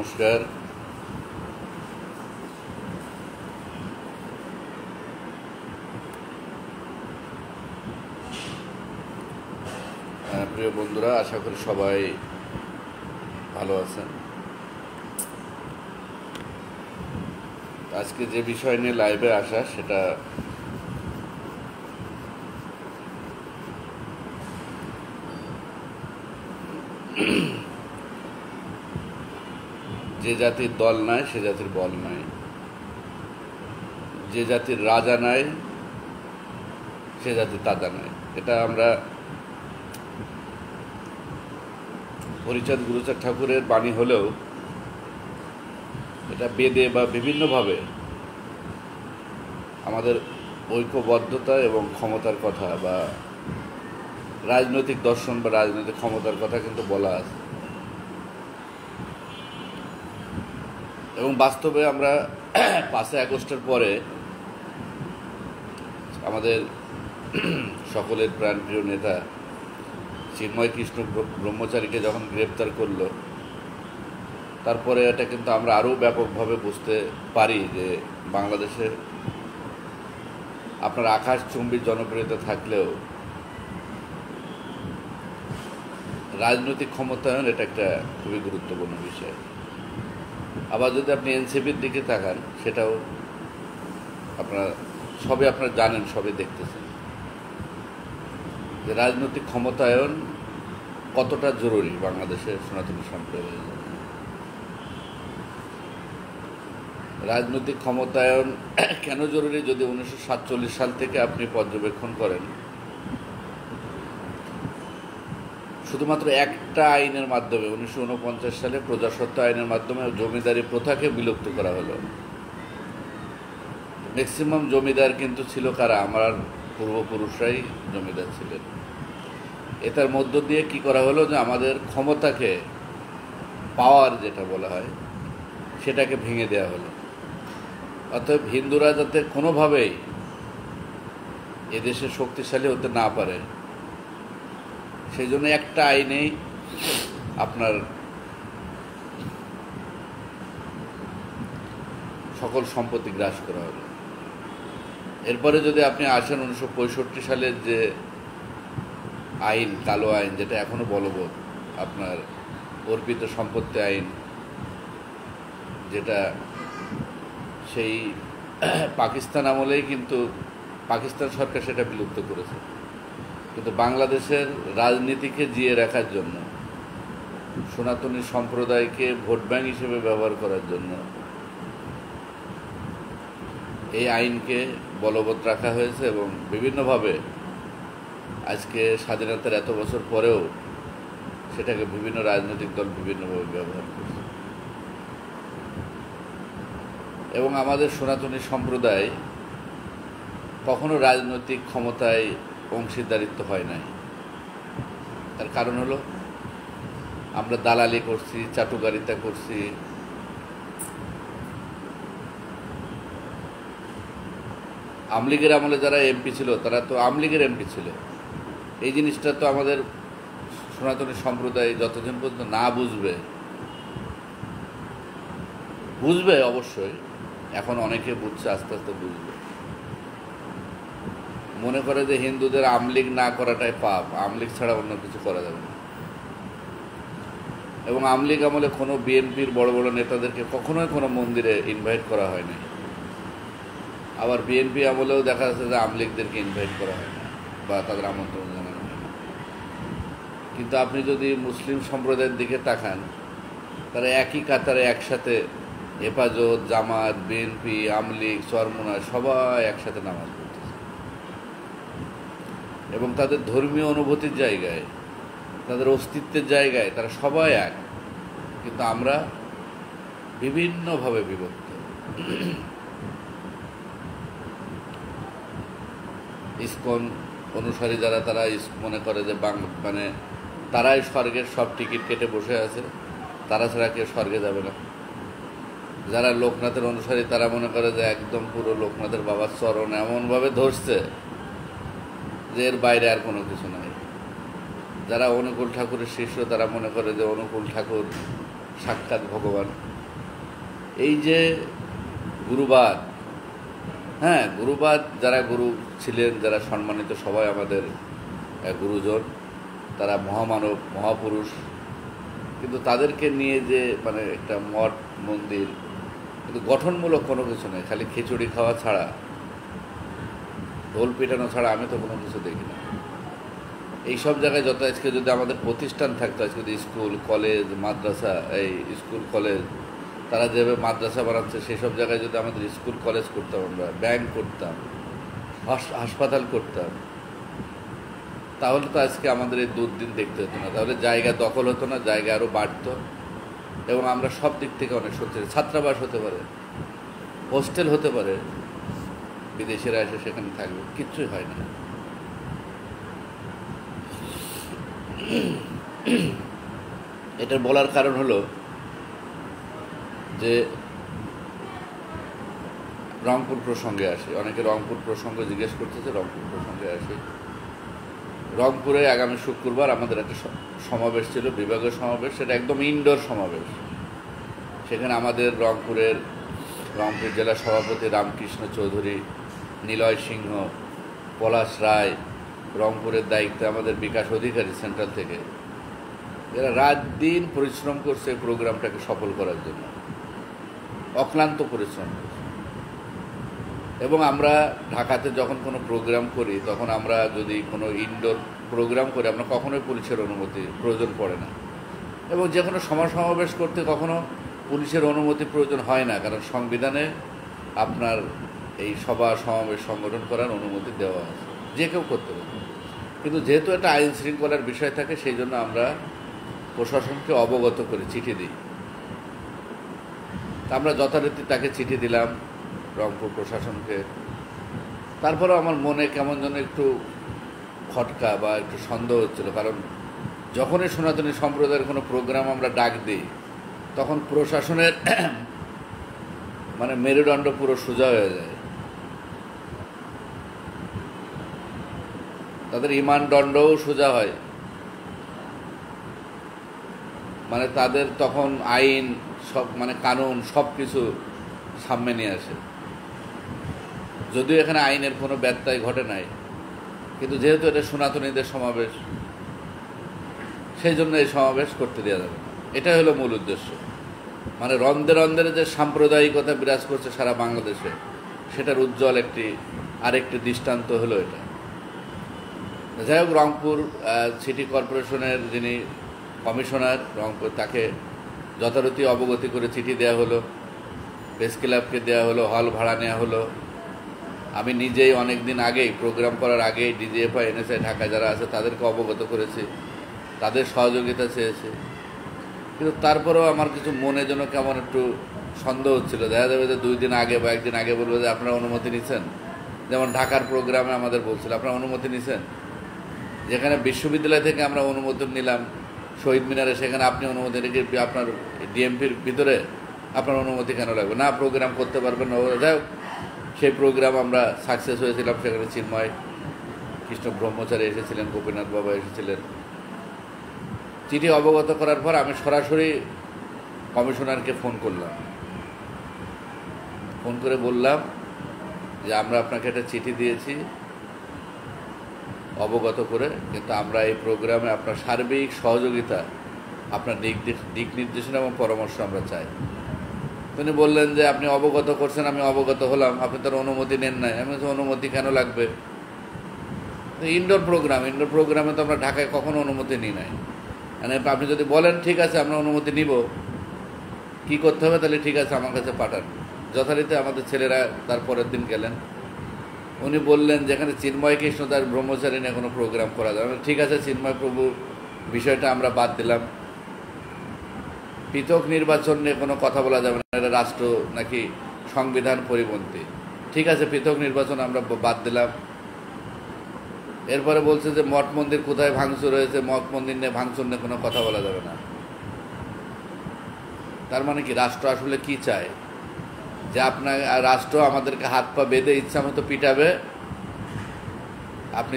নমস্কার। প্রিয় বন্ধুরা, আশা করি সবাই ভালো আছেন। আজকে যে বিষয় নিয়ে লাইভে আসা সেটা যে জাতির দল নাই সে জাতির বল নাই, যে জাতির রাজা নাই সে জাতির তাজা নাই। এটা আমরা হরিচাঁদ গুরুচাঁদ ঠাকুরের বাণী হলেও এটা বেদে বা বিভিন্নভাবে আমাদের ঐক্যবদ্ধতা এবং ক্ষমতার কথা বা রাজনৈতিক দর্শন বা রাজনৈতিক ক্ষমতার কথা কিন্তু বলা আছে। এবং বাস্তবে আমরা 5ই আগস্টের পরে আমাদের সকলের প্রাণপ্রিয় নেতা চিন্ময় কৃষ্ণ ব্রহ্মচারীকে যখন গ্রেপ্তার করলো, তারপরে এটা কিন্তু আমরা আরও ব্যাপকভাবে বুঝতে পারি যে বাংলাদেশে আপনার আকাশচুম্বী জনপ্রিয়তা থাকলেও রাজনৈতিক ক্ষমতায়ন এটা একটা খুবই গুরুত্বপূর্ণ বিষয়। আবার যদি আপনি এনসিপির দিকে তাকান, সেটাও আপনারা জানেন, সবই দেখতেছেন যে রাজনৈতিক ক্ষমতায়ন কতটা জরুরি বাংলাদেশের সনাতনী সম্প্রদায়ের জন্য। রাজনৈতিক ক্ষমতায়ন কেন জরুরি? যদি 1947 সাল থেকে আপনি পর্যবেক্ষণ করেন, শুধুমাত্র একটা আইনের মাধ্যমে 1949 সালে প্রজাস্বত্ব আইনের মাধ্যমে জমিদারি প্রথাকে বিলুপ্ত করা হলো। ম্যাক্সিমাম জমিদার কিন্তু ছিল কারা? আমার পূর্বপুরুষরাই জমিদার ছিলেন। এটার মধ্য দিয়ে কি করা হলো যে আমাদের ক্ষমতাকে, পাওয়ার যেটা বলা হয়, সেটাকে ভেঙে দেওয়া হলো। অতএব হিন্দুরা যাতে কোনোভাবেই এদেশে শক্তিশালী হতে না পারে, সেই জন্য একটা আইনেই আপনার সকল সম্পত্তি গ্রাস করা হলো। এরপরে যদি আপনি আসেন 1965 সালের যে আইন, কালো আইন, যেটা এখনো বলবৎ, আপনার অর্পিত সম্পত্তি আইন, যেটা সেই পাকিস্তান আমলেই কিন্তু পাকিস্তান সরকার সেটা বিলুপ্ত করেছে। কিন্তু বাংলাদেশের রাজনীতিকে জিয়ে রাখার জন্য, সনাতনী সম্প্রদায়কে ভোট ব্যাংক হিসেবে ব্যবহার করার জন্য এই আইনকে বলবৎ রাখা হয়েছে। এবং বিভিন্নভাবে আজকে স্বাধীনতার এত বছর পরেও সেটাকে বিভিন্ন রাজনৈতিক দল বিভিন্নভাবে ব্যবহার করছে। এবং আমাদের সনাতনী সম্প্রদায় কখনো রাজনৈতিক ক্ষমতায় অংশীদারিত্ব হয় নাই। তার কারণ হলো আমরা দালালি করছি, চাটুকারিতা করছি। আমলীগের আমলে যারা এমপি ছিল তারা তো আমলীগের এমপি ছিল। এই জিনিসটা তো আমাদের সনাতনী সম্প্রদায় যতদিন পর্যন্ত না বুঝবে অবশ্যই, এখন অনেকে বুঝছে, আস্তে আস্তে বুঝবে। মনে করে যে হিন্দুদের আমলীগ না করাটাই পাপ, আমলীগ ছাড়া অন্য কিছু করা যাবে না। এবং আমলীগ আমলে কোনো বিএনপির বড় বড় নেতাদেরকে কখনোই কোনো মন্দিরে ইনভাইট করা হয়নি। আবার বিএনপি আমলেও দেখা যাচ্ছে যে আমলীগদেরকে ইনভাইট করা হয় না বা তাদের আমন্ত্রণ জানানো হয় না। কিন্তু আপনি যদি মুসলিম সম্প্রদায়ের দিকে তাকান, তারা একই কাতারে একসাথে হেফাজত, জামাত, বিএনপি, আমলীগ, চরমোনা সবাই একসাথে নামাজ পড়তেছে। এবং তাদের ধর্মীয় অনুভূতির জায়গায়, তাদের অস্তিত্বের জায়গায় তারা সবাই এক। কিন্তু আমরা বিভিন্নভাবে বিভক্ত। ইসকন অনুসারী যারা, তারা মনে করে যে তারাই স্বর্গের সব টিকিট কেটে বসে আছে, তারা ছাড়া কেউ স্বর্গে যাবে না। যারা লোকনাথের অনুসারী তারা মনে করে যে একদম পুরো লোকনাথের বাবার চরণ এমনভাবে ধরছে যে এর বাইরে আর কোনো কিছু নাই। যারা অনুকূল ঠাকুরের শিষ্য তারা মনে করে যে অনুকূল ঠাকুর সাক্ষাৎ ভগবান। এই যে গুরুবাদ, হ্যাঁ গুরুবাদ, যারা গুরু ছিলেন, যারা সম্মানিত, সবাই আমাদের গুরুজন, তারা মহামানব, মহাপুরুষ, কিন্তু তাদেরকে নিয়ে যে মানে একটা মঠ মন্দির, কিন্তু গঠনমূলক কোনো কিছু নেই, খালি খিচুড়ি খাওয়া ছাড়া, ঢোল পিটানো ছাড়া আমি তো কোনো কিছু দেখি না। এইসব জায়গায় যত আজকে যদি আমাদের প্রতিষ্ঠান থাকতো, আজকে যদি স্কুল কলেজ মাদ্রাসা, এই স্কুল কলেজ তারা যেভাবে মাদ্রাসা বানাচ্ছে, সেসব জায়গায় যদি আমাদের স্কুল কলেজ করতাম, আমরা ব্যাংক করতাম, হাসপাতাল করতাম, তাহলে তো আজকে আমাদের এই দুর্দিন দেখতে হতো না। তাহলে জায়গা দখল হতো না, জায়গা আরও বাড়তো, এবং আমরা সব দিক থেকে অনেক সত্যি, ছাত্রাবাস হতে পারে, হোস্টেল হতে পারে, বিদেশিরা এসে সেখানে থাকবে, কিচ্ছুই হয় না। এটা বলার কারণ হলো যে রংপুর প্রসঙ্গে আসে, অনেকে রংপুর প্রসঙ্গ জিজ্ঞেস করতেছে, রংপুর প্রসঙ্গে আসে। রংপুরে আগামী শুক্রবার আমাদের একটা সমাবেশ ছিল, বিভাগীয় সমাবেশ, সেটা একদম ইনডোর সমাবেশ। সেখানে আমাদের রংপুর জেলা সভাপতি রামকৃষ্ণ চৌধুরী, নিলয় সিংহ, পলাশ রায়, রংপুরের দায়িত্বে আমাদের বিকাশ অধিকারী সেন্ট্রাল থেকে, এরা রাত দিন পরিশ্রম করছে এই প্রোগ্রামটাকে সফল করার জন্য, অক্লান্ত পরিশ্রম করছে। এবং আমরা ঢাকাতে যখন কোনো প্রোগ্রাম করি, তখন আমরা যদি কোনো ইনডোর প্রোগ্রাম করি, আমরা কখনোই পুলিশের অনুমতি প্রয়োজন পড়ে না, এবং যে কোনো সমাবেশ করতে কখনো পুলিশের অনুমতি প্রয়োজন হয় না, কারণ সংবিধানে আপনার এই সভা সমাবেশ সংগঠন করার অনুমতি দেওয়া আছে, যে কেউ করতে পারে। কিন্তু যেহেতু এটা আইন শৃঙ্খলার বিষয় থাকে, সেই জন্য আমরা প্রশাসনকে অবগত করে চিঠি দিই। আমরা যথারীতি তাকে চিঠি দিলাম রংপুর প্রশাসনকে। তারপরেও আমার মনে কেমন যেন একটু খটকা বা একটু সন্দেহ হচ্ছিল, কারণ যখনই সনাতনী সম্প্রদায়ের কোনো প্রোগ্রাম আমরা ডাক দিই, তখন প্রশাসনের মানে মেরুদণ্ড পুরো সোজা হয়ে যায়, তাদের ইমান দণ্ডও সোজা হয়। মানে তাদের তখন আইন সব, মানে কানুন, সব কিছু সামনে নিয়ে আসে। যদিও এখানে আইনের কোনো ব্যত্যয় ঘটে নাই, কিন্তু যেহেতু এটা সনাতনীদের সমাবেশ, সেই জন্য এই সমাবেশ করতে দেওয়া যাবে না। এটাই হলো মূল উদ্দেশ্য। মানে রন্ধে রন্ধের যে সাম্প্রদায়িকতা বিরাজ করছে সারা বাংলাদেশে, সেটার উজ্জ্বল আরেকটি দৃষ্টান্ত হলো এটা। যাই হোক, রংপুর সিটি কর্পোরেশনের যিনি কমিশনার রংপুর, তাকে যথারীতি অবগতি করে চিঠি দেওয়া হলো, প্রেস ক্লাবকে দেওয়া হলো, হল ভাড়া নেওয়া হলো। আমি নিজেই অনেক দিন আগেই, প্রোগ্রাম করার আগেই ডিজিএফআই, এনএসআই ঢাকায় যারা আছে তাদেরকে অবগত করেছি, তাদের সহযোগিতা চেয়েছি। কিন্তু তারপরেও আমার কিছু মনে যেন কেমন একটু সন্দেহ হচ্ছিল। দেখা যাবে যে 2 দিন আগে বা 1 দিন আগে বলবে যে আপনারা অনুমতি নিচ্ছেন। যেমন ঢাকার প্রোগ্রামে আমাদের বলছিল আপনারা অনুমতি নিচ্ছেন, যেখানে বিশ্ববিদ্যালয় থেকে আমরা অনুমোদন নিলাম শহীদ মিনারে, সেখানে আপনি অনুমতি রেখে আপনার ডিএমপির ভিতরে আপনার অনুমতি কেন লাগবে না, প্রোগ্রাম করতে পারবেন না। যাই হোক, সেই প্রোগ্রাম আমরা সাকসেস হয়েছিলাম। সেখানে চিন্ময় কৃষ্ণ ব্রহ্মচারী এসেছিলেন, গোপীনাথ বাবা এসেছিলেন। চিঠি অবগত করার পর আমি সরাসরি কমিশনারকে ফোন করলাম, ফোন করে বললাম যে আমরা আপনাকে একটা চিঠি দিয়েছি অবগত করে, কিন্তু আমরা এই প্রোগ্রামে আপনার সার্বিক সহযোগিতা, আপনার দিক নির্দেশনা এবং পরামর্শ আমরা চাই। তিনি বললেন যে আপনি অবগত করছেন, আমি অবগত হলাম, আপনি তার অনুমতি নেন নাই। আমি বলছি অনুমতি কেন লাগবে? ইনডোর প্রোগ্রামে তো আমরা ঢাকায় কখনো অনুমতি নিই নাই। মানে আপনি যদি বলেন ঠিক আছে আমরা অনুমতি নিব, কি করতে হবে তাহলে ঠিক আছে আমার কাছে পাঠান। যথারীতি আমাদের ছেলেরা তার পরের দিন গেলেন। উনি বললেন যেখানে চিন্ময় কৃষ্ণ দাস ব্রহ্মচারী নিয়ে কোনো প্রোগ্রাম করা যাবে। ঠিক আছে, চিন্ময় প্রভু বিষয়টা আমরা বাদ দিলাম। পৃথক নির্বাচন নিয়ে কোনো কথা বলা যাবে না, এটা রাষ্ট্র নাকি সংবিধান পরিপন্থী। ঠিক আছে, পৃথক নির্বাচন আমরা বাদ দিলাম। এরপরে বলছে যে মঠ মন্দির কোথায় ভাঙচুর হয়েছে, মঠ মন্দির নিয়ে ভাঙচুর নিয়ে কোনো কথা বলা যাবে না। তার মানে কি রাষ্ট্র আসলে কি চায়? যে আপনার রাষ্ট্র আমাদেরকে হাত পা বেঁধে ইচ্ছা মতো পিটাবে, আপনি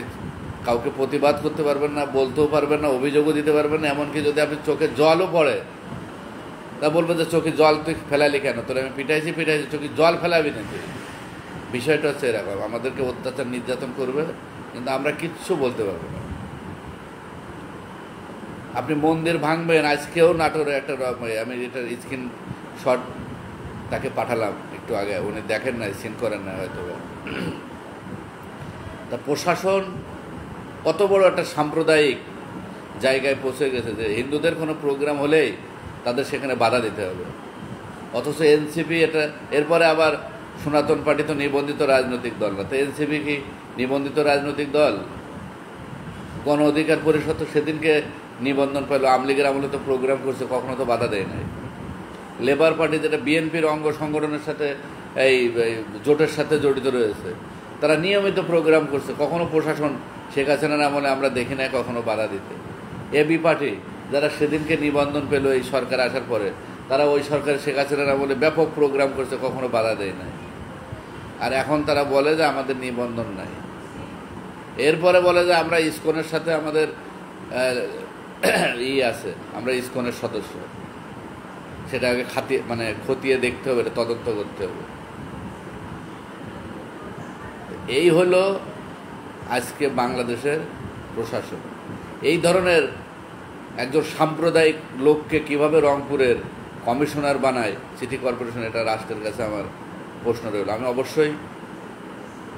কাউকে প্রতিবাদ করতে পারবেন না, বলতেও পারবেন না, অভিযোগও দিতে পারবেন না। এমনকি যদি আপনি চোখে জলও পড়ে তা বলবো যে চোখে জল তুই ফেলালি কেন, তোর আমি পিটাইছি চোখে জল ফেলাবি না তুই। বিষয়টা হচ্ছে এরকম, আমাদেরকে অত্যাচার নির্যাতন করবে কিন্তু আমরা কিচ্ছু বলতে পারবো না। আপনি মন্দির ভাঙবেন, আজকেও নাটোরে একটা আমি এটা স্ক্রিন শট তাকে পাঠালাম একটু আগে, উনি দেখেন না, স্ক্রিন করেন না হয়তো। তা প্রশাসন কত বড় একটা সাম্প্রদায়িক জায়গায় পৌঁছে গেছে যে হিন্দুদের কোনো প্রোগ্রাম হলেই তাদের সেখানে বাধা দিতে হবে। অথচ এনসিপি এটা, এরপরে আবার সনাতন পার্টি তো নিবন্ধিত রাজনৈতিক দল না, তো এনসিপি কি নিবন্ধিত রাজনৈতিক দল? গণ অধিকার পরিষদ তো সেদিনকে নিবন্ধন পেল, আওয়ামী লীগের আমলে তো প্রোগ্রাম করছে, কখনো তো বাধা দেয় নাই। লেবার পার্টি যেটা বিএনপির অঙ্গ সংগঠনের সাথে এই জোটের সাথে জড়িত রয়েছে, তারা নিয়মিত প্রোগ্রাম করছে, কখনো প্রশাসন শেখ হাসিনার আমলে আমরা দেখি নাই কখনো বাধা দিতে। এবি পার্টি যারা সেদিনকে নিবন্ধন পেল এই সরকার আসার পরে, তারা ওই সরকার শেখ হাসিনার আমলে ব্যাপক প্রোগ্রাম করছে, কখনো বাধা দেয় নাই। আর এখন তারা বলে যে আমাদের নিবন্ধন নাই, এরপরে বলে যে আমরা ইসকনের সাথে আমাদের আছে, আমরা ইসকনের সদস্য। সেটা আগে খতিয়ে দেখতে হবে, এটা তদন্ত করতে হবে। এই হলো আজকে বাংলাদেশের প্রশাসন। এই ধরনের একজন সাম্প্রদায়িক লোককে কিভাবে রংপুরের কমিশনার বানায় সিটি কর্পোরেশন, এটা রাষ্ট্রের কাছে আমার প্রশ্ন রইল। আমি অবশ্যই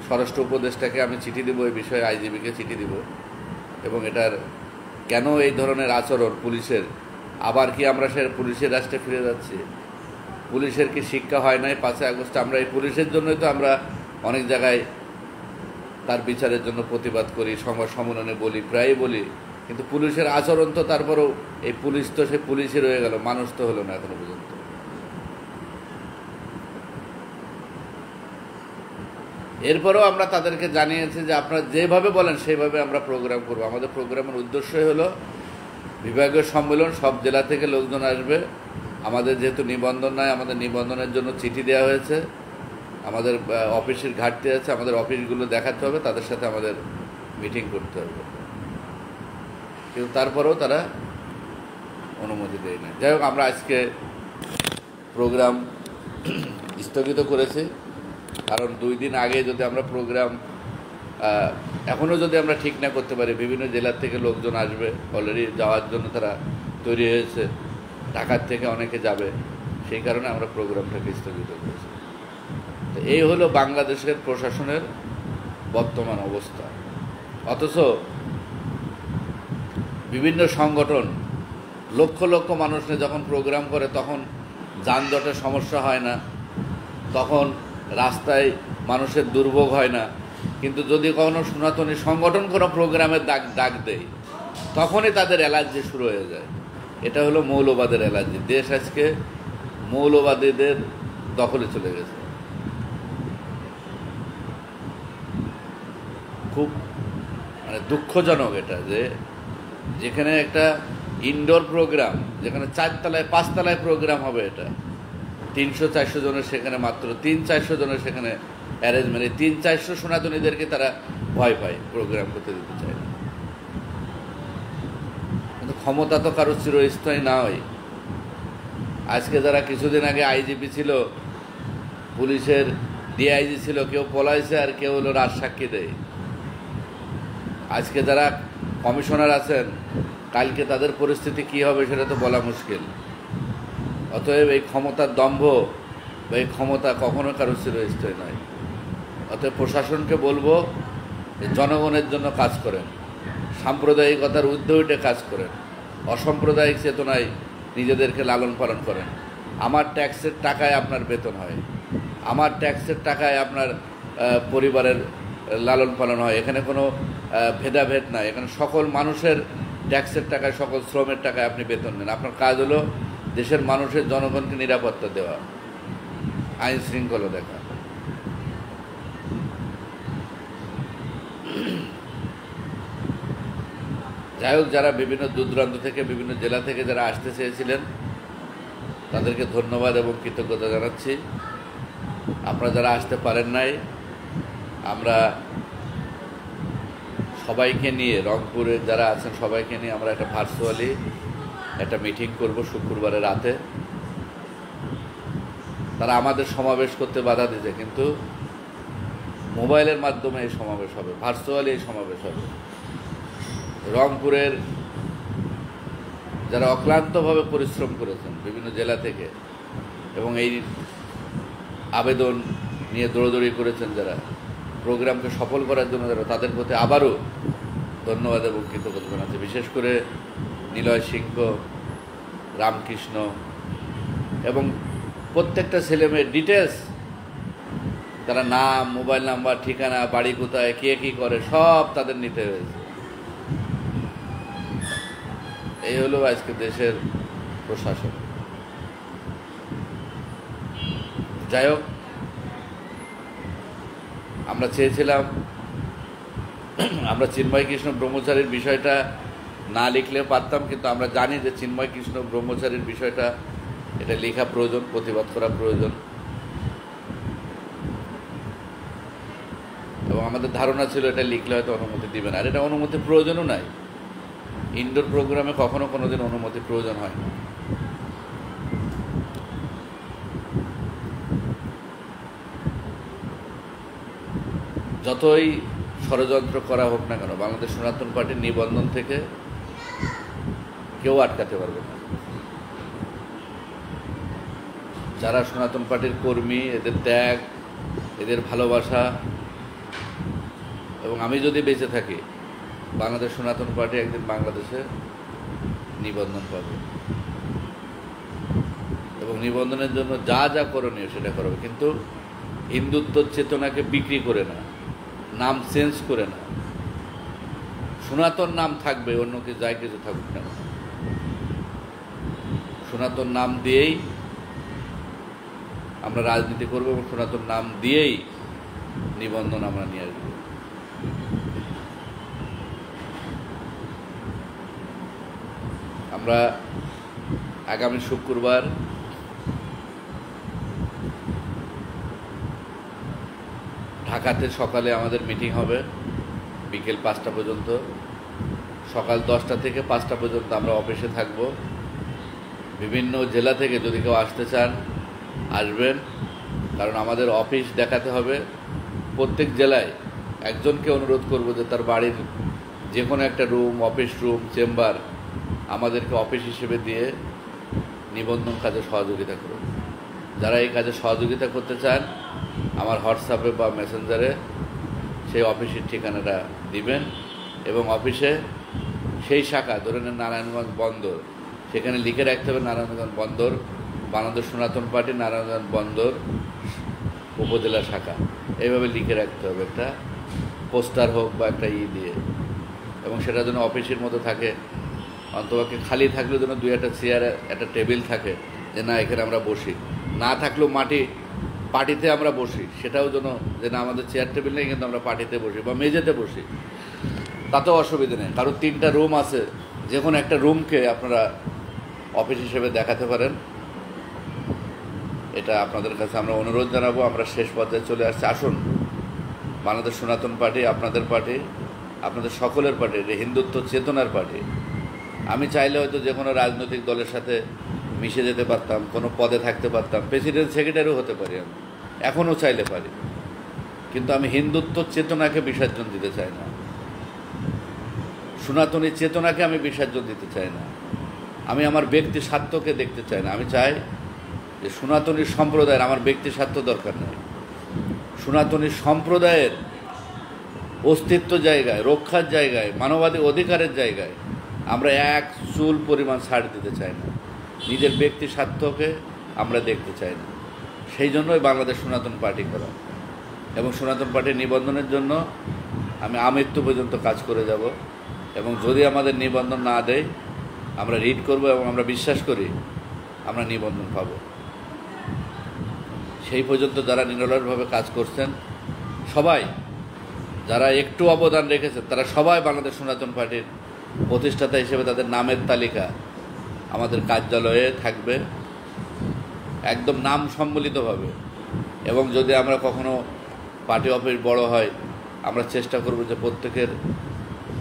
স্বরাষ্ট্র উপদেষ্টাকে আমি চিঠি দেবো, এই বিষয়ে আইজিবিকে চিঠি দিব, এবং এটার কেন এই ধরনের আচরণ পুলিশের, আবার কি আমরা সে পুলিশের রাষ্ট্রে ফিরে যাচ্ছি? পুলিশের কি শিক্ষা হয় নাই? 5ই আগস্ট আমরা এই পুলিশের জন্যই তো আমরা অনেক জায়গায় তার বিচারের জন্য প্রতিবাদ করি, সংবাদ সম্মেলনে বলি, প্রায়ই বলি, কিন্তু পুলিশের আচরণ তো তারপরেও এই পুলিশ তো সে পুলিশই রয়ে গেল, মানুষ তো হলো না এখনো পর্যন্ত। এরপরেও আমরা তাদেরকে জানিয়েছি যে আপনারা যেভাবে বলেন সেইভাবে আমরা প্রোগ্রাম করব। আমাদের প্রোগ্রামের উদ্দেশ্যই হলো বিভাগীয় সম্মেলন, সব জেলা থেকে লোকজন আসবে। আমাদের যেহেতু নিবন্ধন নাই, আমাদের নিবন্ধনের জন্য চিঠি দেওয়া হয়েছে, আমাদের অফিসের ঘাটতি আছে, আমাদের অফিসগুলো দেখাতে হবে, তাদের সাথে আমাদের মিটিং করতে হবে, কিন্তু তারপরেও তারা অনুমতি দেয় না। যাই হোক, আমরা আজকে প্রোগ্রাম স্থগিত করেছি, কারণ 2 দিন আগে যদি আমরা প্রোগ্রাম এখনও যদি আমরা ঠিক না করতে পারি, বিভিন্ন জেলার থেকে লোকজন আসবে, অলরেডি যাওয়ার জন্য তারা তৈরি হয়েছে, ঢাকার থেকে অনেকে যাবে, সেই কারণে আমরা প্রোগ্রামটাকে স্থগিত করেছি। তো এই হলো বাংলাদেশের প্রশাসনের বর্তমান অবস্থা। অথচ বিভিন্ন সংগঠন লক্ষ লক্ষ মানুষ নিয়ে যখন প্রোগ্রাম করে, তখন যানজটের সমস্যা হয় না, তখন রাস্তায় মানুষের দুর্ভোগ হয় না। কিন্তু যদি কোনো সনাতনী সংগঠন কোনো প্রোগ্রামের ডাক দেয়, তখনই তাদের অ্যালার্জি শুরু হয়ে যায়। এটা হলো মৌলবাদের অ্যালার্জি। দেশ আজকে মৌলবাদীদের দখলে চলে গেছে। খুব দুঃখজনক এটা, যে যেখানে একটা ইনডোর প্রোগ্রাম, যেখানে 4 তলায় 5 তলায় প্রোগ্রাম হবে, এটা 300-400 জনের, সেখানে মাত্র 300-400 জনের সেখানে অ্যারেঞ্জমেন্ট। 300-400 সনাতনীদেরকে তারা ভয় পায়, প্রোগ্রাম করতে দিতে চায় না। কিন্তু ক্ষমতা তো কারো চিরস্থায়ী নয়। আজকে যারা কিছুদিন আগে আইজিপি ছিল, পুলিশের ডিআইজি ছিল, কেউ পলাইছে আর কেউ হলো রাজসাক্ষী দেয়। আজকে যারা কমিশনার আছেন, কালকে তাদের পরিস্থিতি কি হবে সেটা তো বলা মুশকিল। অতএব এই ক্ষমতার দম্ভ বা এই ক্ষমতা কখনো কারো চিরস্থায়ী নয়। অতএব প্রশাসনকে বলবো যে জনগণের জন্য কাজ করেন, সাম্প্রদায়িকতার ঊর্ধ্বে উঠে কাজ করেন, অসাম্প্রদায়িক চেতনায় নিজেদেরকে লালন পালন করেন। আমার ট্যাক্সের টাকায় আপনার বেতন হয়, আমার ট্যাক্সের টাকায় আপনার পরিবারের লালন পালন হয়। এখানে কোনো ভেদাভেদ নাই, এখানে সকল মানুষের ট্যাক্সের টাকায়, সকল শ্রমের টাকায় আপনি বেতন নেন। আপনার কাজ হলো দেশের মানুষের, জনগণকে নিরাপত্তা দেওয়া, আইন শৃঙ্খলা দেখা। যাই হোক, যারা বিভিন্ন দূরদূরান্ত থেকে, বিভিন্ন জেলা থেকে যারা আসতে চেয়েছিলেন, তাদেরকে ধন্যবাদ এবং কৃতজ্ঞতা জানাচ্ছি। আপনারা যারা আসতে পারেন নাই, আমরা সবাইকে নিয়ে, রংপুরে যারা আছেন সবাইকে নিয়ে আমরা একটা ভার্চুয়ালি একটা মিটিং করব শুক্রবারের রাতে। তারা আমাদের সমাবেশ করতে বাধা দিয়েছে, কিন্তু মোবাইলের মাধ্যমে এই সমাবেশ হবে, ভার্চুয়ালি এই সমাবেশ হবে। রংপুরের যারা অক্লান্তভাবে পরিশ্রম করেছেন বিভিন্ন জেলা থেকে এবং এই আবেদন নিয়ে দৌড়দৌড়ি করেছেন, যারা প্রোগ্রামকে সফল করার জন্য যারা, তাদের প্রতি আবারও ধন্যবাদ এবং কৃতজ্ঞতা জানাচ্ছি। বিশেষ করে নিলয় সিংহ, রামকৃষ্ণ এবং প্রত্যেকটা ছেলেমেয়ের ডিটেলস, তারা নাম, মোবাইল নাম্বার, ঠিকানা, বাড়ি কোথায়, কে কী করে, সব তাদের নিতে হয়েছে। এই হলো আজকে দেশের প্রশাসন। যাই হোক, আমরা চেয়েছিলাম আমরা চিন্ময় কৃষ্ণ ব্রহ্মচারীর বিষয়টা না লিখলে পারতাম, কিন্তু আমরা জানি যে চিন্ময় কৃষ্ণ ব্রহ্মচারীর বিষয়টা এটা লেখা প্রয়োজন, প্রতিবাদ করা প্রয়োজন, এবং আমাদের ধারণা ছিল এটা লিখলে হয়তো অনুমতি দিবেন। আর এটা অনুমতি প্রয়োজনও নাই, ইনডোর প্রোগ্রামে কখনো কোনোদিন অনুমতি প্রয়োজন হয় না। যতই ষড়যন্ত্র করা হোক না কেন, বাংলাদেশ সনাতন পার্টির নিবন্ধন থেকে কেউ আটকাতে পারবে না। যারা সনাতন পার্টির কর্মী, এদের ত্যাগ, এদের ভালোবাসা, এবং আমি যদি বেঁচে থাকি, বাংলাদেশ সনাতন পার্টি একদিন বাংলাদেশে নিবন্ধন পাবে এবং নিবন্ধনের জন্য যা যা করণীয় সেটা করবে, কিন্তু হিন্দুত্ব চেতনাকে বিক্রি করে না, নাম চেঞ্জ করে না। সনাতন নাম থাকবে, অন্য কিছু যাই কিছু থাকুক না, সনাতন নাম দিয়েই আমরা রাজনীতি করব এবং সনাতন নাম দিয়েই নিবন্ধন আমরা নিয়ে আসবো। আমরা আগামী শুক্রবার ঢাকাতে সকালে আমাদের মিটিং হবে, বিকেল 5টা পর্যন্ত। সকাল 10টা থেকে 5টা পর্যন্ত আমরা অফিসে থাকব। বিভিন্ন জেলা থেকে যদি কেউ আসতে চান আসবেন, কারণ আমাদের অফিস দেখাতে হবে। প্রত্যেক জেলায় একজনকে অনুরোধ করব যে তার বাড়ির যে কোনো একটা রুম, অফিস রুম, চেম্বার আমাদেরকে অফিস হিসেবে দিয়ে নিবন্ধন কাজে সহযোগিতা করুন। যারা এই কাজে সহযোগিতা করতে চান, আমার হোয়াটসঅ্যাপে বা মেসেঞ্জারে সেই অফিসের ঠিকানাটা দিবেন, এবং অফিসে সেই শাখা, ধরে নেন নারায়ণগঞ্জ বন্দর, সেখানে লিখে রাখতে হবে নারায়ণগঞ্জ বন্দর, বাংলাদেশ সনাতন পার্টি নারায়ণগঞ্জ বন্দর উপজেলা শাখা, এইভাবে লিখে রাখতে হবে, একটা পোস্টার হোক বা একটা দিয়ে, এবং সেটা যেন অফিসের মতো থাকে। অন্তপক্ষে খালি থাকলেও যেন 2-1টা চেয়ার, একটা টেবিল থাকে, যে না এখানে আমরা বসি। না থাকলেও পার্টিতে আমরা বসি, সেটাও যেন, যে না আমাদের চেয়ার টেবিল নেই কিন্তু আমরা পার্টিতে বসি বা মেঝেতে বসি, তাতেও অসুবিধা নেই। কারণ 3টা রুম আছে, যে কোনো একটা রুমকে আপনারা অফিস হিসেবে দেখাতে পারেন। এটা আপনাদের কাছে আমরা অনুরোধ জানাবো। আমরা শেষ পর্যায়ে চলে আসছি। আসুন, বাংলাদেশ সনাতন পার্টি আপনাদের পার্টি, আপনাদের সকলের পার্টি, এটা হিন্দুত্ব চেতনার পার্টি। আমি চাইলে হয়তো যে কোনো রাজনৈতিক দলের সাথে মিশে যেতে পারতাম, কোনো পদে থাকতে পারতাম, প্রেসিডেন্ট সেক্রেটারিও হতে পারি, আমি এখনও চাইলে পারি, কিন্তু আমি হিন্দুত্ব চেতনাকে বিসর্জন দিতে চাই না, সনাতনী চেতনাকে আমি বিসর্জন দিতে চাই না, আমি আমার ব্যক্তি স্বার্থকে দেখতে চাই না। আমি চাই যে সনাতনী সম্প্রদায়ের আমার ব্যক্তি স্বার্থ দরকার নেই, সনাতনী সম্প্রদায়ের অস্তিত্ব জায়গায়, রক্ষার জায়গায়, মানবাধিক অধিকারের জায়গায় আমরা এক চুল পরিমাণ ছাড় দিতে চাই না, নিজের ব্যক্তি স্বার্থকে আমরা দেখতে চাই না। সেই জন্যই বাংলাদেশ সনাতন পার্টি করা, এবং সনাতন পার্টির নিবন্ধনের জন্য আমি আমৃত্যু পর্যন্ত কাজ করে যাব, এবং যদি আমাদের নিবন্ধন না দেয় আমরা রিড করব, এবং আমরা বিশ্বাস করি আমরা নিবন্ধন পাব। সেই পর্যন্ত যারা নিরলসভাবে কাজ করছেন, সবাই যারা একটু অবদান রেখেছেন, তারা সবাই বাংলাদেশ সনাতন পার্টির প্রতিষ্ঠাতা হিসেবে তাদের নামের তালিকা আমাদের কার্যালয়ে থাকবে, একদম নাম সম্মিলিতভাবে। এবং যদি আমরা কখনো পার্টি অফিস বড় হয়, আমরা চেষ্টা করব যে প্রত্যেকের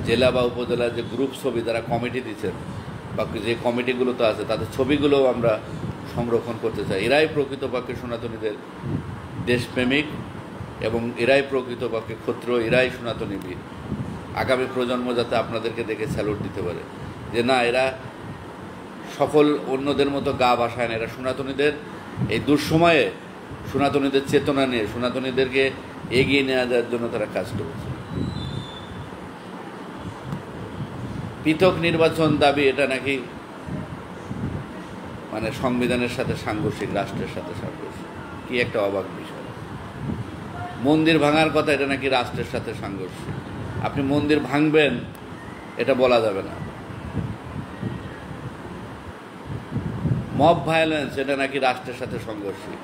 জেলা বা উপজেলার যে গ্রুপ ছবি যারা কমিটি দিচ্ছেন বা যে কমিটিগুলোতে আছে, তাদের ছবিগুলোও আমরা সংরক্ষণ করতে চায়। এরাই প্রকৃতপক্ষে সনাতনীদের দেশপ্রেমিক এবং এরাই প্রকৃতপক্ষে ক্ষত্র, এরাই সনাতনী বীর। আগামী প্রজন্ম যাতে আপনাদেরকে দেখে স্যালুট দিতে পারে যে না, এরা সকল অন্যদের মতো গা ভাসায় না, এরা সনাতনীদের এই দুঃসময়ে সনাতনীদের চেতনা নিয়ে সনাতনীদেরকে এগিয়ে নিয়ে যাওয়ার জন্য তারা কাজ করেছে। পৃথক নির্বাচন দাবি, এটা নাকি মানে সংবিধানের সাথে সাংঘর্ষিক, রাষ্ট্রের সাথে সাংঘর্ষিক। কি একটা অবাক বিষয়। মন্দির ভাঙার কথা, এটা নাকি রাষ্ট্রের সাথে সাংঘর্ষিক। আপনি মন্দির ভাঙবেন এটা বলা যাবে না। মব ভায়োলেন্স, এটা নাকি রাষ্ট্রের সাথে সংঘর্ষিক।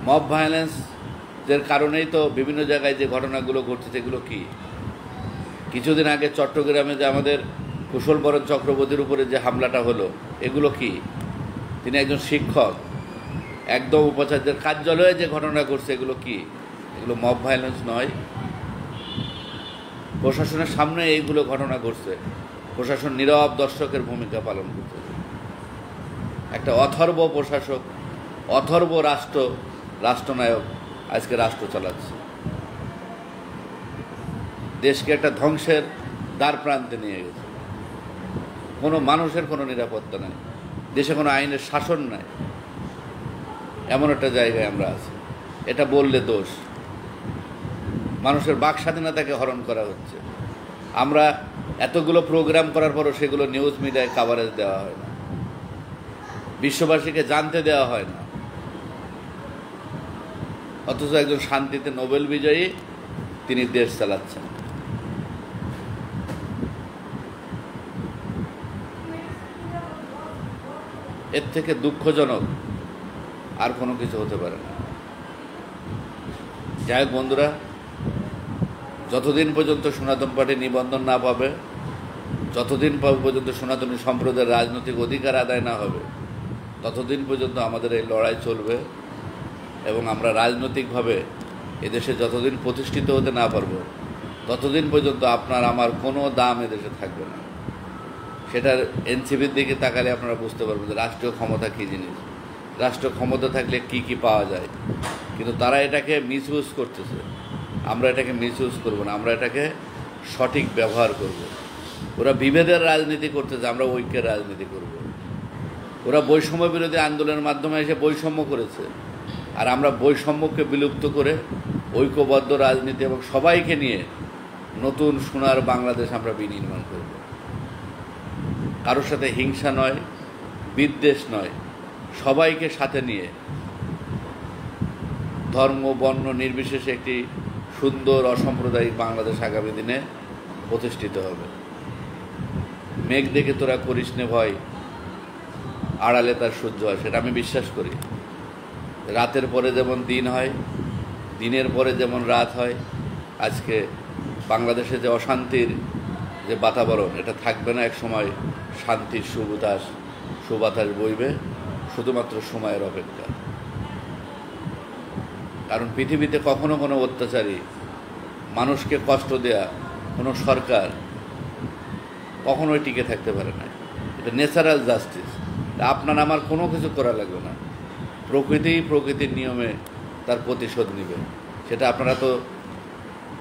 মব ভায়োলেন্সের কারণেই তো বিভিন্ন জায়গায় যে ঘটনাগুলো ঘটছে সেগুলো কি? কিছুদিন আগে চট্টগ্রামে যে আমাদের কুশলবরণ চক্রবর্তীর উপরে যে হামলাটা হলো, এগুলো কি? তিনি একজন শিক্ষক, একদম উপাচার্যের কার্যালয়ে যে ঘটনা ঘটছে এগুলো কি? এগুলো মব ভায়োলেন্স নয়? প্রশাসনের সামনে এইগুলো ঘটনা ঘটছে, প্রশাসন নীরব দর্শকের ভূমিকা পালন করতেছে। একটা অথর্ব প্রশাসক, অথর্ব রাষ্ট্রনায়ক আজকে রাষ্ট্র চালাচ্ছে, দেশকে একটা ধ্বংসের দ্বার প্রান্তে নিয়ে গেছে। কোনো মানুষের কোনো নিরাপত্তা নাই, দেশে কোনো আইনের শাসন নাই, এমন একটা জায়গায় আমরা আছি। এটা বললে দোষ। মানুষের বাক স্বাধীনতাকে হরণ করা হচ্ছে। আমরা এতগুলো প্রোগ্রাম করার পরও সেগুলো নিউজ মিডিয়ায় কাভারেজ দেওয়া হয় না, বিশ্ববাসীকে জানতে দেওয়া হয় না। অথচ একজন শান্তিতে নোবেল বিজয়ী, তিনি দেশ চালাচ্ছেন। এর থেকে দুঃখজনক আর কোনো কিছু হতে পারে না। যাই হোক বন্ধুরা, যতদিন পর্যন্ত সনাতন পার্টি নিবন্ধন না পাবে, যতদিন পর্যন্ত সনাতনী সম্প্রদায়ের রাজনৈতিক অধিকার আদায় না হবে, ততদিন পর্যন্ত আমাদের এই লড়াই চলবে। এবং আমরা রাজনৈতিকভাবে এদেশে যতদিন প্রতিষ্ঠিত হতে না পারব, ততদিন পর্যন্ত আপনার আমার কোনো দাম এদেশে থাকবে না। সেটার এনসিপির দিকে তাকালে আপনারা বুঝতে পারবেন যে রাষ্ট্রীয় ক্ষমতা কী জিনিস, রাষ্ট্রীয় ক্ষমতা থাকলে কি কি পাওয়া যায়। কিন্তু তারা এটাকে মিসইউজ করতেছে। আমরা এটাকে মিসইউজ করব না, আমরা এটাকে সঠিক ব্যবহার করব। ওরা বিভেদের রাজনীতি করতেছে, আমরা ঐক্যের রাজনীতি করব। ওরা বৈষম্য বিরোধী আন্দোলনের মাধ্যমে এসে বৈষম্য করেছে, আর আমরা বৈষম্যকে বিলুপ্ত করে ঐক্যবদ্ধ রাজনীতি এবং সবাইকে নিয়ে নতুন সোনার বাংলাদেশ আমরা বিনির্মাণ করব। কারোর সাথে হিংসা নয়, বিদ্বেষ নয়, সবাইকে সাথে নিয়ে ধর্ম বর্ণ নির্বিশেষে একটি সুন্দর অসাম্প্রদায়িক বাংলাদেশ আগামী দিনে প্রতিষ্ঠিত হবে। মেঘ দেখে তোরা করিস নে ভয়, আড়ালে তার সহ্য হয়, সেটা আমি বিশ্বাস করি। রাতের পরে যেমন দিন হয়, দিনের পরে যেমন রাত হয়, আজকে বাংলাদেশে যে অশান্তির যে বাতাবরণ, এটা থাকবে না। এক সময় শান্তির সুবাতাস বইবে, শুধুমাত্র সময়ের অপেক্ষা। কারণ পৃথিবীতে কখনো কোনো অত্যাচারী, মানুষকে কষ্ট দেয়া কোনো সরকার কখনোই টিকে থাকতে পারে না। এটা ন্যাচারাল জাস্টিস, আপনার আমার কোনো কিছু করা লাগবে না। প্রকৃতির নিয়মে তার প্রতিশোধ নেবে। সেটা আপনারা তো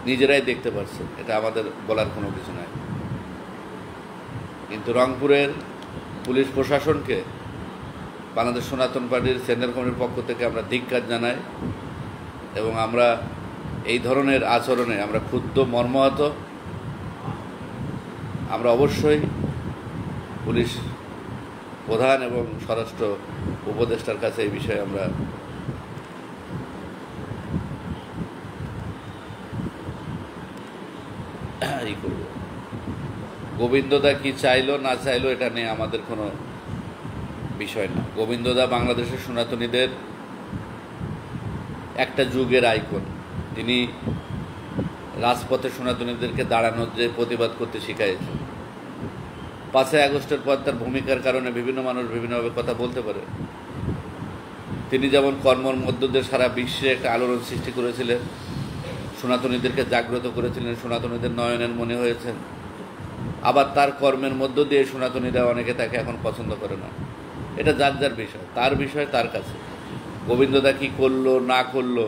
নিজেরাই দেখতে পাচ্ছেন, এটা আমাদের বলার কোনো কিছু নাই। কিন্তু রংপুরের পুলিশ প্রশাসনকে বাংলাদেশ সনাতন পার্টির সেন্ট্রাল কমিটির পক্ষ থেকে আমরা ধিক্কার জানাই এবং আমরা এই ধরনের আচরণে আমরা ক্ষুব্ধ, মর্মাহত। আমরা অবশ্যই পুলিশ প্রধান এবং স্বরাষ্ট্র উপদেষ্টার কাছে এই বিষয়ে আমরা করব। গোবিন্দদা কি চাইলো না চাইলো এটা নিয়ে আমাদের কোনো বিষয় না। গোবিন্দদা বাংলাদেশের সনাতনীদের একটা যুগের আইকন। তিনি রাজপথে সনাতনীদেরকে দাঁড়ানোর যে প্রতিবাদ করতে শিখাইছেন। 5ই আগস্টের পর তার ভূমিকার কারণে বিভিন্ন মানুষ বিভিন্নভাবে কথা বলতে পারে। তিনি যেমন কর্মর মধ্য দিয়ে সারা বিশ্বে একটা আলোড়ন সৃষ্টি করেছিলেন, সনাতনীদেরকে জাগ্রত করেছিলেন, সনাতনীদের নয়নের মনে হয়েছেন। আবার তার কর্মের মধ্য দিয়ে সনাতনীরা অনেকে তাকে এখন পছন্দ করে না। এটা যার যার বিষয়, তার বিষয় তার কাছে। গোবিন্দদা কী করলো না করলো,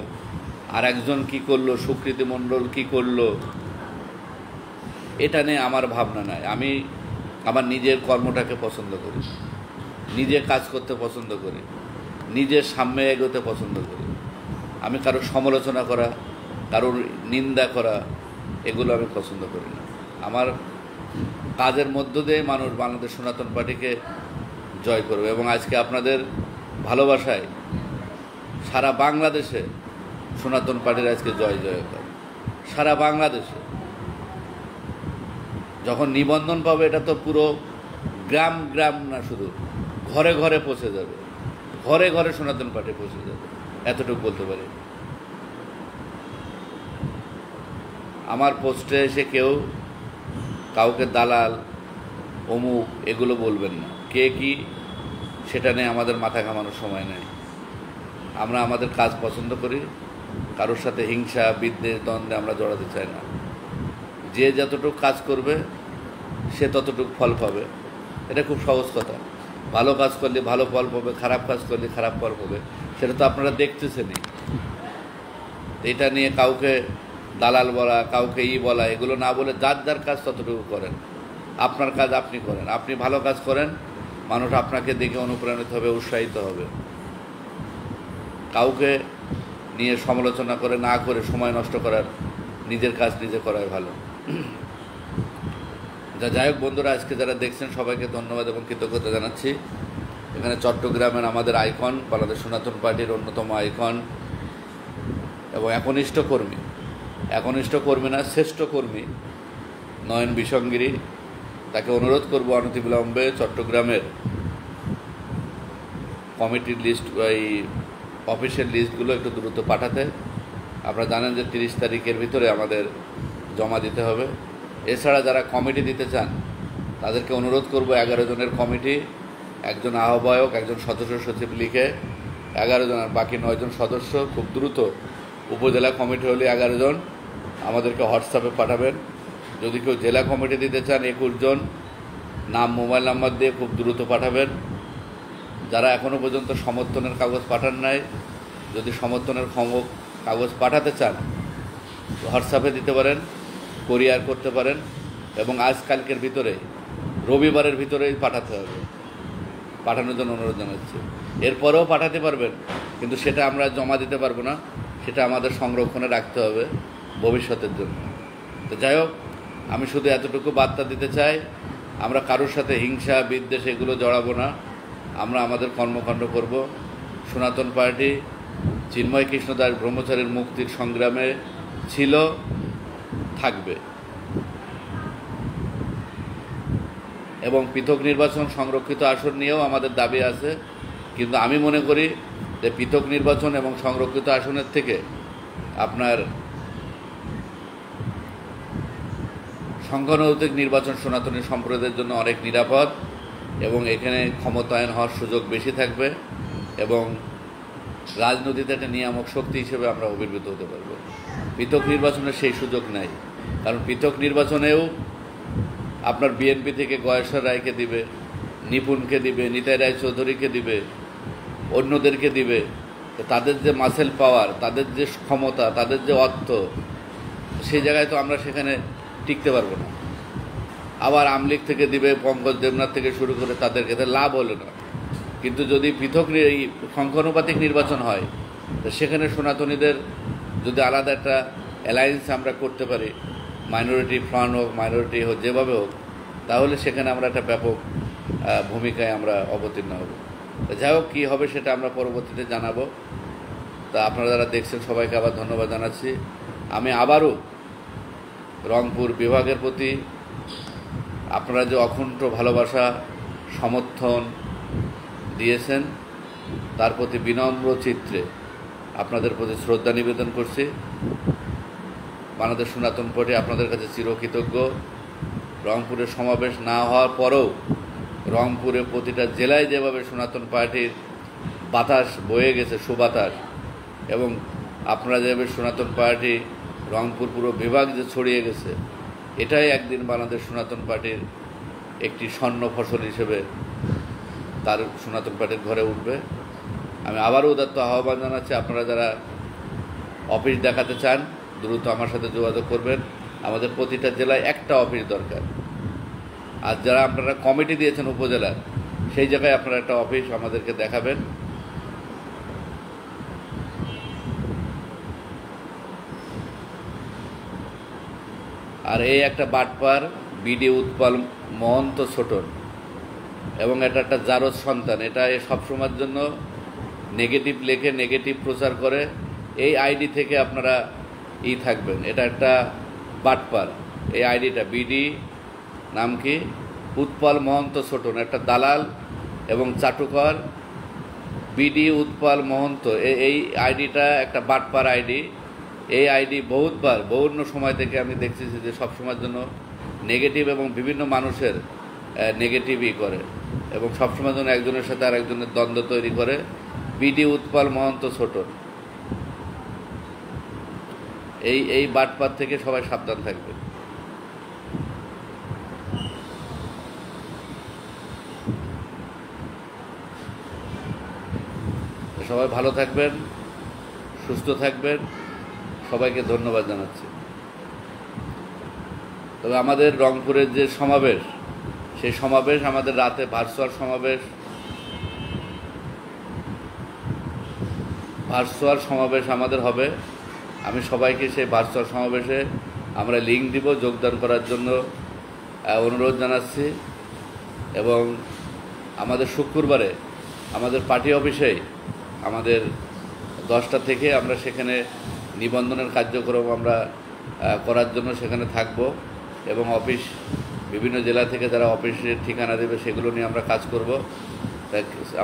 আর একজন কী করলো, সুকৃতি মণ্ডল কী করলো, এটা নিয়ে আমার ভাবনা নাই। আমি আমার নিজের কর্মটাকে পছন্দ করি, নিজে কাজ করতে পছন্দ করি, নিজের সামনে এগোতে পছন্দ করি। আমি কারোর সমালোচনা করা, কারোর নিন্দা করা, এগুলো আমি পছন্দ করি না। আমার কাজের মধ্য দিয়ে মানুষ বাংলাদেশ সনাতন পার্টিকে জয় করবে। এবং আজকে আপনাদের ভালোবাসায় সারা বাংলাদেশে সনাতন পার্টির আজকে জয় জয়কার, সারা বাংলাদেশে। যখন নিবন্ধন পাবে, এটা তো পুরো গ্রাম গ্রাম না, শুধু ঘরে ঘরে পৌঁছে যাবে, ঘরে ঘরে সনাতন পার্টি পৌঁছে যাবে, এতটুকু বলতে পারি। আমার পোস্টে এসে কেউ কাউকে দালাল অমুক এগুলো বলবেন না। কে কি সেটা নিয়ে আমাদের মাথা ঘামানোর সময় নেই। আমরা আমাদের কাজ পছন্দ করি, কারোর সাথে হিংসা বিদ্বেষ দ্বন্দ্বে আমরা জড়াতে চাই না। যে যতটুকু কাজ করবে সে ততটুকু ফল পাবে, এটা খুব সহজ কথা। ভালো কাজ করলে ভালো ফল পাবে, খারাপ কাজ করলে খারাপ ফল পাবে, সেটা তো আপনারা দেখতেছেনই। এটা নিয়ে কাউকে দালাল বলা, কাউকে বলা, এগুলো না বলে যার যার কাজ ততটুকু করেন। আপনার কাজ আপনি করেন, আপনি ভালো কাজ করেন, মানুষ আপনাকে দেখে অনুপ্রাণিত হবে, উৎসাহিত হবে। কাউকে নিয়ে সমালোচনা করে না করে সময় নষ্ট করার, নিজের কাজ নিজে করাই ভালো। যাই হোক বন্ধুরা, আজকে যারা দেখছেন সবাইকে ধন্যবাদ এবং কৃতজ্ঞতা জানাচ্ছি। এখানে চট্টগ্রামের আমাদের আইকন, বাংলাদেশ সনাতন পার্টির অন্যতম আইকন এবং একনিষ্ঠ কর্মী না, শ্রেষ্ঠ কর্মী নয়ন বিসঙ্গিরি, তাকে অনুরোধ করব অনতিবিলম্বে চট্টগ্রামের কমিটির লিস্ট, এই অফিসিয়াল লিস্টগুলো একটু দ্রুত পাঠাতে। আপনারা জানেন যে 30 তারিখের ভিতরে আমাদের জমা দিতে হবে। এছাড়া যারা কমিটি দিতে চান তাদেরকে অনুরোধ করব 11 জনের কমিটি, একজন আহ্বায়ক, একজন সদস্য সচিব লিখে 11 জন, আর বাকি 9 জন সদস্য খুব দ্রুত। উপজেলা কমিটি হলে 11 জন আমাদেরকে হোয়াটসঅ্যাপে পাঠাবেন। যদি কেউ জেলা কমিটি দিতে চান 21 জন, নাম মোবাইল নাম্বার দিয়ে খুব দ্রুত পাঠাবেন। যারা এখনও পর্যন্ত সমর্থনের কাগজ পাঠান নাই, যদি সমর্থনের কাগজ পাঠাতে চান হোয়াটসঅ্যাপে দিতে পারেন, কোরিয়ার করতে পারেন, এবং আজকালকের ভিতরে রবিবারের ভিতরেই পাঠাতে হবে, পাঠানোর জন্য অনুরোধ জানাচ্ছি। এরপরেও পাঠাতে পারবেন, কিন্তু সেটা আমরা জমা দিতে পারবো না, সেটা আমাদের সংরক্ষণে রাখতে হবে ভবিষ্যতের জন্য। তো যাই হোক, আমি শুধু এতটুকু বার্তা দিতে চাই, আমরা কারোর সাথে হিংসা বিদ্বেষ এগুলো জড়াবো না। আমরা আমাদের কর্মকাণ্ড করব। সনাতন পার্টি চিন্ময় কৃষ্ণ দাস ব্রহ্মচারীর মুক্তির সংগ্রামে ছিল, থাকবে। এবং পৃথক নির্বাচন, সংরক্ষিত আসন নিয়েও আমাদের দাবি আছে, কিন্তু আমি মনে করি যে পৃথক নির্বাচন এবং সংরক্ষিত আসনের থেকে আপনার সংখ্যানুপাতিক নির্বাচন সনাতনী সম্প্রদায়ের জন্য অনেক নিরাপদ, এবং এখানে ক্ষমতায়ন হওয়ার সুযোগ বেশি থাকবে, এবং রাজনীতিতে একটা নিয়ামক শক্তি হিসেবে আমরা আবির্ভূত হতে পারব। পৃথক নির্বাচনে সেই সুযোগ নাই, কারণ পৃথক নির্বাচনেও আপনার বিএনপি থেকে গয়েশ্বর রায়কে দিবে, নিপুণকে দিবে, নিতাই রায় চৌধুরীকে দিবে, অন্যদেরকে দিবে। তো তাদের যে মাসেল পাওয়ার, তাদের যে ক্ষমতা, তাদের যে অর্থ, সেই জায়গায় তো আমরা সেখানে টিকতে পারবো না। আবার আমলিগ থেকে দিবে, পঙ্কজ দেবনাথ থেকে শুরু করে, তাদেরকে লাভ হলো না। কিন্তু যদি পৃথক এই সংখ্যানুপাতিক নির্বাচন হয়, তো সেখানে সনাতনীদের যদি আলাদা একটা অ্যালায়েন্স আমরা করতে পারি, মাইনরিটি ফ্রন্ট হোক, মাইনরিটি হোক, যেভাবে হোক, তাহলে সেখানে আমরা একটা ব্যাপক ভূমিকায় আমরা অবতীর্ণ হব। যাই হোক, কী হবে সেটা আমরা পরবর্তীতে জানাবো। তা আপনারা যারা দেখছেন সবাইকে আবার ধন্যবাদ জানাচ্ছি। আমি আবারও রংপুর বিভাগের প্রতি আপনারা যে অকুণ্ঠ ভালোবাসা সমর্থন দিয়েছেন, তার প্রতি বিনম্র চিত্রে আপনাদের প্রতি শ্রদ্ধা নিবেদন করছি। বাংলাদেশ সনাতন পার্টি আপনাদের কাছে চিরকৃতজ্ঞ। রংপুরের সমাবেশ না হওয়ার পরেও রংপুরে প্রতিটা জেলায় যেভাবে সনাতন পার্টির বাতাস বয়ে গেছে, সুবাতাস, এবং আপনারা যেভাবে সনাতন পার্টি রংপুর পুরো বিভাগ যে ছড়িয়ে গেছে, এটাই একদিন বাংলাদেশ সনাতন পার্টির একটি স্বর্ণ ফসল হিসেবে তার সনাতন পার্টির ঘরে উঠবে। আমি আবারও উদাত্ত আহ্বান জানাচ্ছি, আপনারা যারা অফিস দেখাতে চান দ্রুত আমার সাথে যোগাযোগ করবেন। আমাদের প্রতিটা জেলায় একটা অফিস দরকার। আর যারা আপনারা কমিটি দিয়েছেন উপজেলার, সেই জায়গায় আপনারা একটা অফিস আমাদেরকে দেখাবেন। আর এই একটা বাটপার বিডি উৎপল মহন্ত ছোটন, এবং এটা একটা জারজ সন্তান। এটা সবসময়ের জন্য নেগেটিভ লেখে, নেগেটিভ প্রচার করে। এই আইডি থেকে আপনারা থাকবেন। এটা একটা বাটপার। এই আইডিটা বিডি নাম কি উৎপল মহন্ত ছোটন, একটা দালাল এবং চাটুকর। বিডি উৎপল মহন্ত এই আইডিটা একটা বাটপার আইডি। এই আইডি বহুন্য সময় থেকে আমি দেখছি যে সবসময়ের জন্য নেগেটিভ এবং বিভিন্ন মানুষের নেগেটিভই করে, এবং সবসময়ের জন্য একজনের সাথে আর একজনের দ্বন্দ্ব তৈরি করে। বিডি উৎপল মহন্ত ছোটন, এই বাটপার থেকে সবাই সাবধান থাকবে। সবাই ভালো থাকবেন, সুস্থ থাকবেন। সবাইকে ধন্যবাদ জানাচ্ছি। তবে আমাদের রংপুরের যে সমাবেশ, সেই সমাবেশ আমাদের রাতে ভার্চুয়াল সমাবেশ আমাদের হবে। আমি সবাইকে সেই ভার্চুয়াল সমাবেশে আমরা লিঙ্ক দিব, যোগদান করার জন্য অনুরোধ জানাচ্ছি। এবং আমাদের শুক্রবারে আমাদের পার্টি অফিসেই আমাদের 10টা থেকে আমরা সেখানে নিবন্ধনের কার্যক্রম আমরা করার জন্য সেখানে থাকব। এবং অফিস বিভিন্ন জেলা থেকে যারা অফিসের ঠিকানা দেবে সেগুলো নিয়ে আমরা কাজ করব।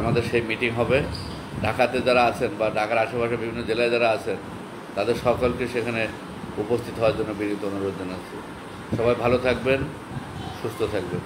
আমাদের সেই মিটিং হবে। ঢাকাতে যারা আছেন বা ঢাকার আশেপাশে বিভিন্ন জেলায় যারা আছেন তাদের সকলকে সেখানে উপস্থিত হওয়ার জন্য বিনীত অনুরোধ জানাচ্ছি। সবাই ভালো থাকবেন, সুস্থ থাকবেন।